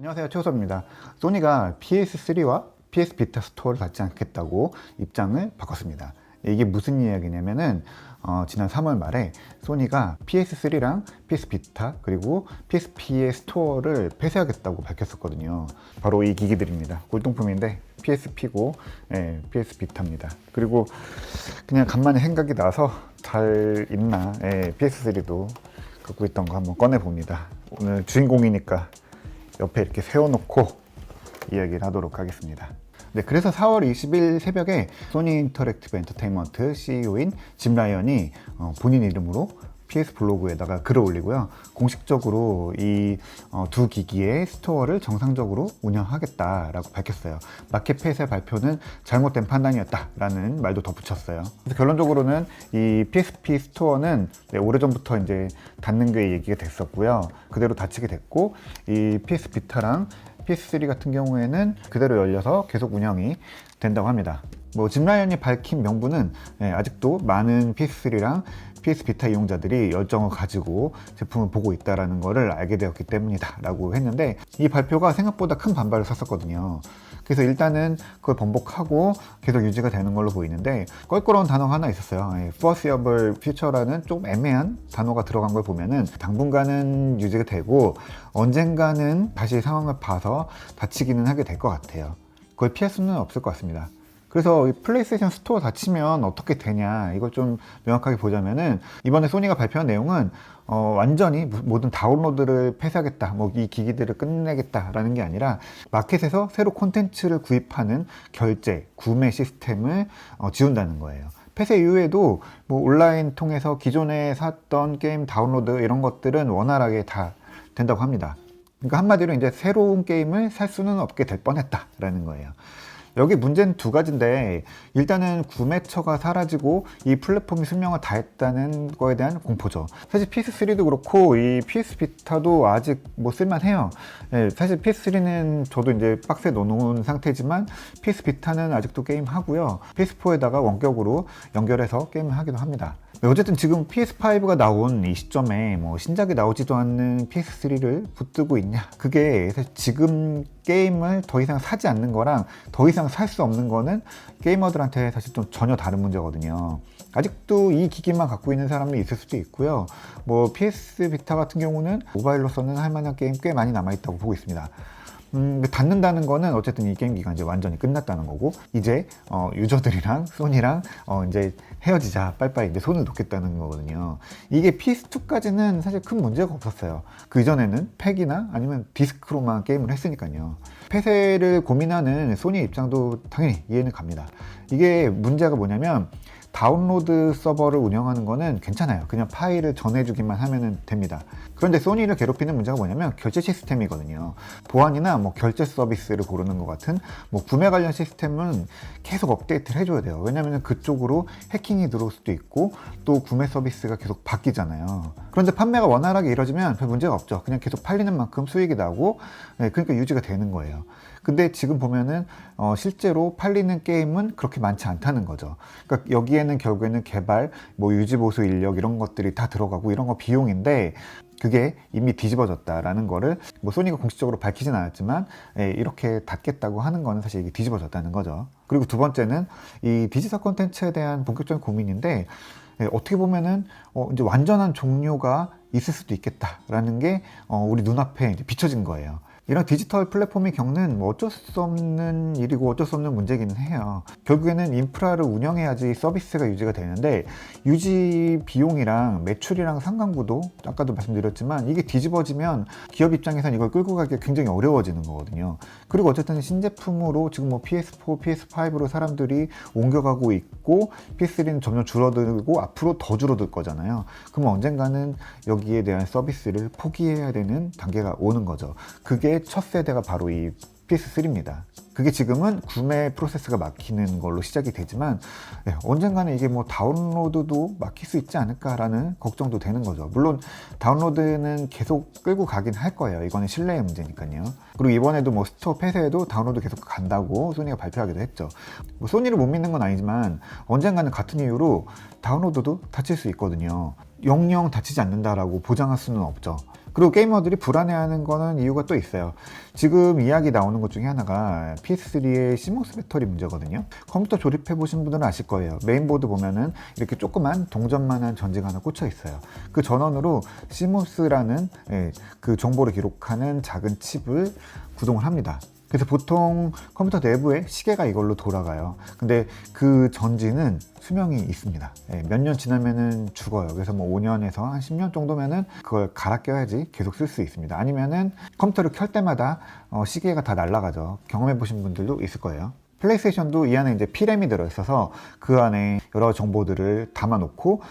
안녕하세요, 최우섭입니다. 소니가 PS3와 PS 비타 스토어를 닫지 않겠다고 입장을 바꿨습니다. 이게 무슨 이야기냐면은 지난 3월 말에 소니가 PS3랑 PS 비타 그리고 PSP의 스토어를 폐쇄하겠다고 밝혔었거든요. 바로 이 기기들입니다. 골동품인데 PSP고 PS 비타입니다. 그리고 그냥 간만에 생각이 나서 잘 있나 PS3도 갖고 있던 거 한번 꺼내 봅니다. 오늘 주인공이니까 옆에 이렇게 세워놓고 이야기를 하도록 하겠습니다. 네, 그래서 4월 20일 새벽에 소니 인터랙티브 엔터테인먼트 CEO인 짐 라이언이 본인 이름으로 PS 블로그에다가 글을 올리고요. 공식적으로 이 두 기기의 스토어를 정상적으로 운영하겠다라고 밝혔어요. 마켓 폐쇄 발표는 잘못된 판단이었다라는 말도 덧붙였어요. 그래서 결론적으로는 이 PSP 스토어는 오래전부터 이제 닫는 게 얘기가 됐었고요. 그대로 닫히게 됐고, 이 PS 비타랑 PS3 같은 경우에는 그대로 열려서 계속 운영이 된다고 합니다. 짐 라이언이 밝힌 명분은 아직도 많은 PS3랑 PS 비타 이용자들이 열정을 가지고 제품을 보고 있다는 것을 알게 되었기 때문이다 라고 했는데, 이 발표가 생각보다 큰 반발을 샀었거든요. 그래서 일단은 그걸 번복하고 계속 유지가 되는 걸로 보이는데, 껄끄러운 단어가 하나 있었어요. foreseeable future라는 좀 애매한 단어가 들어간 걸 보면은 당분간은 유지가 되고 언젠가는 다시 상황을 봐서 닫히기는 하게 될 것 같아요. 그걸 피할 수는 없을 것 같습니다. 그래서 이 플레이스테이션 스토어 닫히면 어떻게 되냐, 이걸 좀 명확하게 보자면은, 이번에 소니가 발표한 내용은 완전히 모든 다운로드를 폐쇄하겠다, 이 기기들을 끝내겠다라는 게 아니라 마켓에서 새로 콘텐츠를 구입하는 결제, 구매 시스템을 지운다는 거예요. 폐쇄 이후에도 온라인 통해서 기존에 샀던 게임 다운로드 이런 것들은 원활하게 다 된다고 합니다. 그러니까 한마디로 이제 새로운 게임을 살 수는 없게 될 뻔했다라는 거예요. 여기 문제는 두 가지인데, 일단은 구매처가 사라지고 이 플랫폼이 수명을 다했다는 거에 대한 공포죠. 사실 PS3도 그렇고 이 PS 비타도 아직 쓸만해요. 사실 PS3는 저도 이제 박스에 넣어놓은 상태지만 PS 비타는 아직도 게임 하고요. PS4에다가 원격으로 연결해서 게임을 하기도 합니다. 어쨌든 지금 PS5가 나온 이 시점에 신작이 나오지도 않는 PS3를 붙들고 있냐, 그게 사실 지금 게임을 더 이상 사지 않는 거랑 더 이상 살 수 없는 거는 게이머들한테 사실 좀 전혀 다른 문제거든요. 아직도 이 기기만 갖고 있는 사람이 있을 수도 있고요. PS 비타 같은 경우는 모바일로서는 할 만한 게임 꽤 많이 남아있다고 보고 있습니다. 닫는다는 거는 어쨌든 이 게임 기간 이제 완전히 끝났다는 거고, 이제 유저들이랑 소니랑 이제 헤어지자, 빨리빨리 이제 손을 놓겠다는 거거든요. 이게 PS2까지는 사실 큰 문제가 없었어요. 그 이전에는 팩이나 아니면 디스크로만 게임을 했으니까요. 폐쇄를 고민하는 소니의 입장도 당연히 이해는 갑니다. 이게 문제가 뭐냐면, 다운로드 서버를 운영하는 거는 괜찮아요. 그냥 파일을 전해주기만 하면 됩니다. 그런데 소니를 괴롭히는 문제가 뭐냐면 결제 시스템이거든요. 보안이나 결제 서비스를 고르는 것 같은 구매 관련 시스템은 계속 업데이트를 해줘야 돼요. 왜냐하면 그쪽으로 해킹이 들어올 수도 있고 또 구매 서비스가 계속 바뀌잖아요. 그런데 판매가 원활하게 이루어지면 별 문제가 없죠. 그냥 계속 팔리는 만큼 수익이 나고, 그러니까 유지가 되는 거예요. 근데 지금 보면은 실제로 팔리는 게임은 그렇게 많지 않다는 거죠. 그러니까 여기에는 결국에는 개발, 유지 보수 인력 이런 것들이 다 들어가고, 이런 거 비용인데 그게 이미 뒤집어졌다라는 거를 소니가 공식적으로 밝히진 않았지만 이렇게 닫겠다고 하는 거는 사실 이게 뒤집어졌다는 거죠. 그리고 두 번째는 이 디지털 콘텐츠에 대한 본격적인 고민인데, 어떻게 보면은 이제 완전한 종료가 있을 수도 있겠다라는 게 우리 눈앞에 이제 비춰진 거예요. 이런 디지털 플랫폼이 겪는 어쩔 수 없는 일이고 어쩔 수 없는 문제기는 해요. 결국에는 인프라를 운영해야지 서비스가 유지가 되는데, 유지 비용이랑 매출이랑 상관구도 아까도 말씀드렸지만 이게 뒤집어지면 기업 입장에서는 이걸 끌고 가기가 굉장히 어려워지는 거거든요. 그리고 어쨌든 신제품으로 지금 PS4, PS5로 사람들이 옮겨가고 있고, PS3는 점점 줄어들고 앞으로 더 줄어들 거잖아요. 그럼 언젠가는 여기에 대한 서비스를 포기해야 되는 단계가 오는 거죠. 그게 첫 세대가 바로 이 PS3입니다. 그게 지금은 구매 프로세스가 막히는 걸로 시작이 되지만, 언젠가는 이게 다운로드도 막힐 수 있지 않을까라는 걱정도 되는 거죠. 물론 다운로드는 계속 끌고 가긴 할 거예요. 이거는 신뢰의 문제니까요. 그리고 이번에도 스토어 폐쇄에도 다운로드 계속 간다고 소니가 발표하기도 했죠. 소니를 못 믿는 건 아니지만 언젠가는 같은 이유로 다운로드도 닫힐 수 있거든요. 영영 닫히지 않는다라고 보장할 수는 없죠. 그리고 게이머들이 불안해하는 거는 이유가 또 있어요. 지금 이야기 나오는 것 중에 하나가 PS3의 CMOS 배터리 문제거든요. 컴퓨터 조립해 보신 분들은 아실 거예요. 메인보드 보면은 이렇게 조그만 동전만한 전지가 하나 꽂혀 있어요. 그 전원으로 CMOS라는 그 정보를 기록하는 작은 칩을 구동을 합니다. 그래서 보통 컴퓨터 내부에 시계가 이걸로 돌아가요. 근데 그 전지는 수명이 있습니다. 몇 년 지나면은 죽어요. 그래서 뭐 5년에서 한 10년 정도면은 그걸 갈아 껴야지 계속 쓸 수 있습니다. 아니면은 컴퓨터를 켤 때마다 시계가 다 날아가죠. 경험해 보신 분들도 있을 거예요. 플레이스테이션도 이 안에 이제 P램이 들어있어서 그 안에 여러 정보들을 담아놓고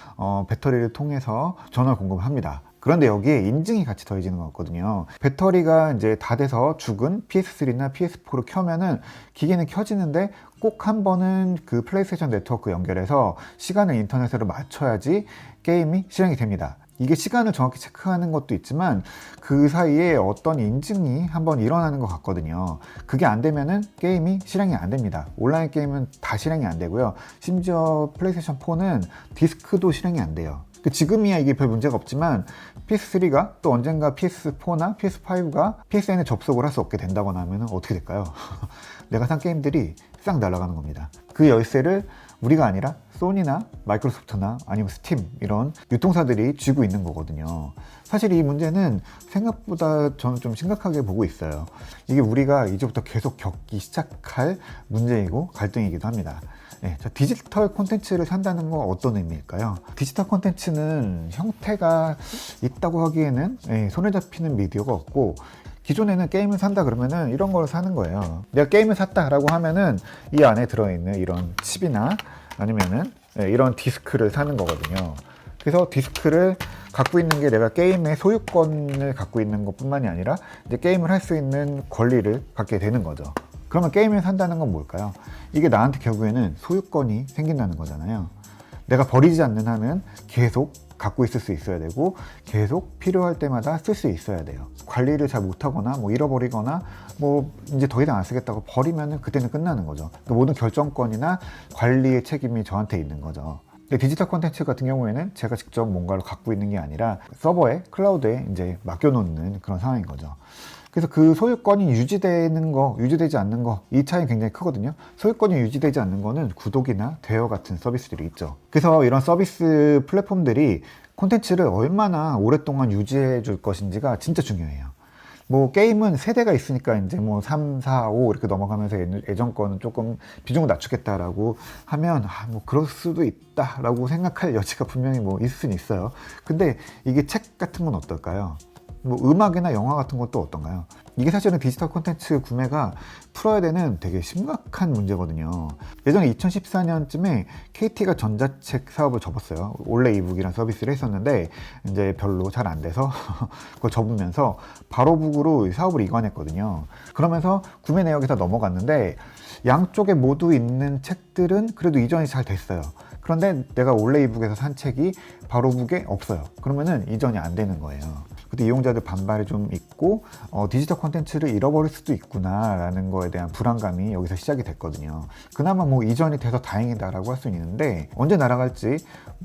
배터리를 통해서 전원을 공급합니다. 그런데 여기에 인증이 같이 더해지는 거거든요. 배터리가 이제 다 돼서 죽은 PS3나 PS4를 켜면은 기기는 켜지는데 꼭 한 번은 그 플레이스테이션 네트워크 연결해서 시간을 인터넷으로 맞춰야지 게임이 실행이 됩니다. 이게 시간을 정확히 체크하는 것도 있지만 그 사이에 어떤 인증이 한번 일어나는 것 같거든요. 그게 안 되면은 게임이 실행이 안 됩니다. 온라인 게임은 다 실행이 안 되고요. 심지어 플레이스테이션 4는 디스크도 실행이 안 돼요. 지금이야 이게 별 문제가 없지만 PS3가 또 언젠가 PS4나 PS5가 PSN에 접속을 할 수 없게 된다거나 하면 어떻게 될까요? 내가 산 게임들이 싹 날아가는 겁니다. 그 열쇠를 우리가 아니라 소니나 마이크로소프트나 아니면 스팀 이런 유통사들이 쥐고 있는 거거든요. 사실 이 문제는 생각보다 저는 좀 심각하게 보고 있어요. 이게 우리가 이제부터 계속 겪기 시작할 문제이고 갈등이기도 합니다. 자, 디지털 콘텐츠를 산다는 건 어떤 의미일까요? 디지털 콘텐츠는 형태가 있다고 하기에는 손에 잡히는 미디어가 없고, 기존에는 게임을 산다 그러면은 이런 걸 사는 거예요. 내가 게임을 샀다라고 하면은 이 안에 들어있는 이런 칩이나 아니면은 이런 디스크를 사는 거거든요. 그래서 디스크를 갖고 있는 게 내가 게임의 소유권을 갖고 있는 것 뿐만이 아니라 이제 게임을 할 수 있는 권리를 갖게 되는 거죠. 그러면 게임을 산다는 건 뭘까요? 이게 나한테 결국에는 소유권이 생긴다는 거잖아요. 내가 버리지 않는 한은 계속 갖고 있을 수 있어야 되고 계속 필요할 때마다 쓸 수 있어야 돼요. 관리를 잘 못하거나 뭐 잃어버리거나 뭐 이제 더 이상 안 쓰겠다고 버리면은 그때는 끝나는 거죠. 그 모든 결정권이나 관리의 책임이 저한테 있는 거죠. 근데 디지털 콘텐츠 같은 경우에는 제가 직접 뭔가를 갖고 있는 게 아니라 서버에 클라우드에 이제 맡겨놓는 그런 상황인 거죠. 그래서 그 소유권이 유지되는 거, 유지되지 않는 거, 이 차이는 굉장히 크거든요. 소유권이 유지되지 않는 거는 구독이나 대여 같은 서비스들이 있죠. 그래서 이런 서비스 플랫폼들이 콘텐츠를 얼마나 오랫동안 유지해 줄 것인지가 진짜 중요해요. 뭐 게임은 세대가 있으니까 이제 뭐 3, 4, 5 이렇게 넘어가면서 예전 거는 조금 비중을 낮추겠다라고 하면 뭐 그럴 수도 있다라고 생각할 여지가 분명히 뭐 있을 수는 있어요. 근데 이게 책 같은 건 어떨까요? 뭐 음악이나 영화 같은 것도 어떤가요? 이게 사실은 디지털 콘텐츠 구매가 풀어야 되는 되게 심각한 문제거든요. 예전에 2014년쯤에 KT가 전자책 사업을 접었어요. 올레 이북이라는 서비스를 했었는데 이제 별로 잘 안 돼서 그걸 접으면서 바로북으로 사업을 이관했거든요. 그러면서 구매 내역이 다 넘어갔는데 양쪽에 모두 있는 책들은 그래도 이전이 잘 됐어요. 그런데 내가 올레 이북에서 산 책이 바로북에 없어요. 그러면은 이전이 안 되는 거예요. 그때 이용자들 반발이 좀 있고 디지털 콘텐츠를 잃어버릴 수도 있구나 라는 거에 대한 불안감이 여기서 시작이 됐거든요. 그나마 뭐 이전이 돼서 다행이다라고 할 수는 있는데 언제 날아갈지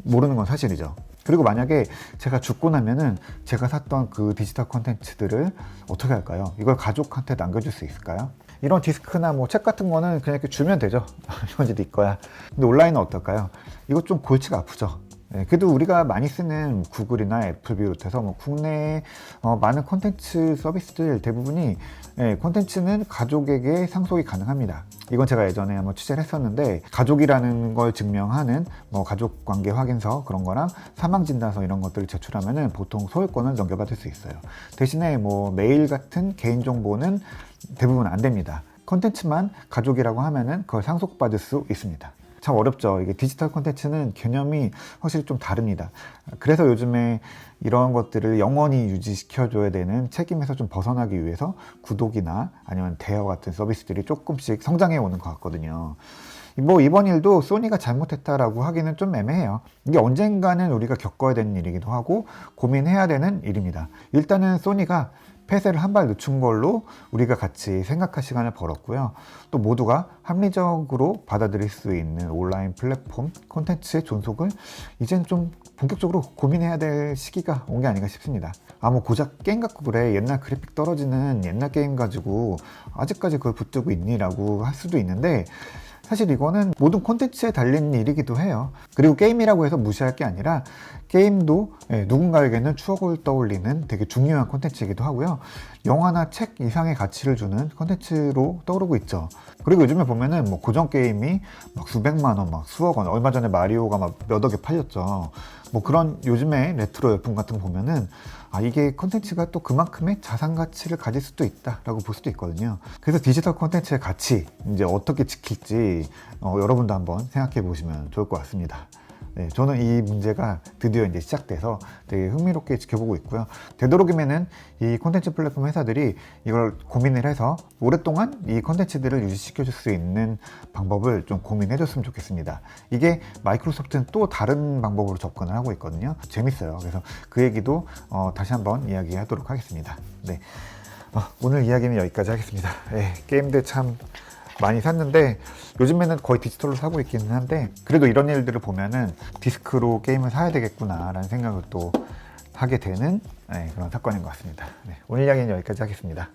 모르는 건 사실이죠. 그리고 만약에 제가 죽고 나면은 제가 샀던 그 디지털 콘텐츠들을 어떻게 할까요? 이걸 가족한테 남겨줄 수 있을까요? 이런 디스크나 뭐 책 같은 거는 그냥 이렇게 주면 되죠. 이건 이제 네 거야. 근데 온라인은 어떨까요? 이거 좀 골치가 아프죠. 그래도 우리가 많이 쓰는 구글이나 애플 비롯해서 뭐 국내에 많은 콘텐츠 서비스들 대부분이 콘텐츠는 가족에게 상속이 가능합니다. 이건 제가 예전에 한번 취재를 했었는데 가족이라는 걸 증명하는 뭐 가족관계 확인서 그런 거랑 사망진단서 이런 것들을 제출하면은 보통 소유권을 넘겨받을 수 있어요. 대신에 뭐 메일 같은 개인정보는 대부분 안 됩니다. 콘텐츠만 가족이라고 하면은 그걸 상속받을 수 있습니다. 참 어렵죠. 이게 디지털 콘텐츠는 개념이 확실히 좀 다릅니다. 그래서 요즘에 이런 것들을 영원히 유지시켜줘야 되는 책임에서 좀 벗어나기 위해서 구독이나 아니면 대여 같은 서비스들이 조금씩 성장해 오는 것 같거든요. 뭐 이번 일도 소니가 잘못했다라고 하기는 좀 애매해요. 이게 언젠가는 우리가 겪어야 되는 일이기도 하고 고민해야 되는 일입니다. 일단은 소니가 폐쇄를 한 발 늦춘 걸로 우리가 같이 생각할 시간을 벌었고요. 또 모두가 합리적으로 받아들일 수 있는 온라인 플랫폼 콘텐츠의 존속을 이젠 좀 본격적으로 고민해야 될 시기가 온 게 아닌가 싶습니다. 뭐 고작 게임 갖고 그래, 옛날 그래픽 떨어지는 옛날 게임 가지고 아직까지 그걸 붙들고 있니? 라고 할 수도 있는데, 사실 이거는 모든 콘텐츠에 달린 일이기도 해요. 그리고 게임이라고 해서 무시할 게 아니라 게임도 누군가에게는 추억을 떠올리는 되게 중요한 콘텐츠이기도 하고요. 영화나 책 이상의 가치를 주는 콘텐츠로 떠오르고 있죠. 그리고 요즘에 보면은 뭐 고전 게임이 막 수백만 원, 막 수억 원, 얼마 전에 마리오가 막 몇 억에 팔렸죠. 뭐 그런 요즘에 레트로 열풍 같은 거 보면은 이게 콘텐츠가 또 그만큼의 자산 가치를 가질 수도 있다라고 볼 수도 있거든요. 그래서 디지털 콘텐츠의 가치 이제 어떻게 지킬지 여러분도 한번 생각해 보시면 좋을 것 같습니다. 네, 저는 이 문제가 드디어 이제 시작돼서 되게 흥미롭게 지켜보고 있고요. 되도록이면은 이 콘텐츠 플랫폼 회사들이 이걸 고민을 해서 오랫동안 이 콘텐츠들을 유지시켜 줄 수 있는 방법을 좀 고민해 줬으면 좋겠습니다. 이게 마이크로소프트는 또 다른 방법으로 접근을 하고 있거든요. 재밌어요. 그래서 그 얘기도 다시 한번 이야기하도록 하겠습니다. 네, 오늘 이야기는 여기까지 하겠습니다. 네, 게임들 참 많이 샀는데 요즘에는 거의 디지털로 사고 있기는 한데, 그래도 이런 일들을 보면은 디스크로 게임을 사야 되겠구나 라는 생각을 또 하게 되는 그런 사건인 것 같습니다. 네, 오늘 이야기는 여기까지 하겠습니다.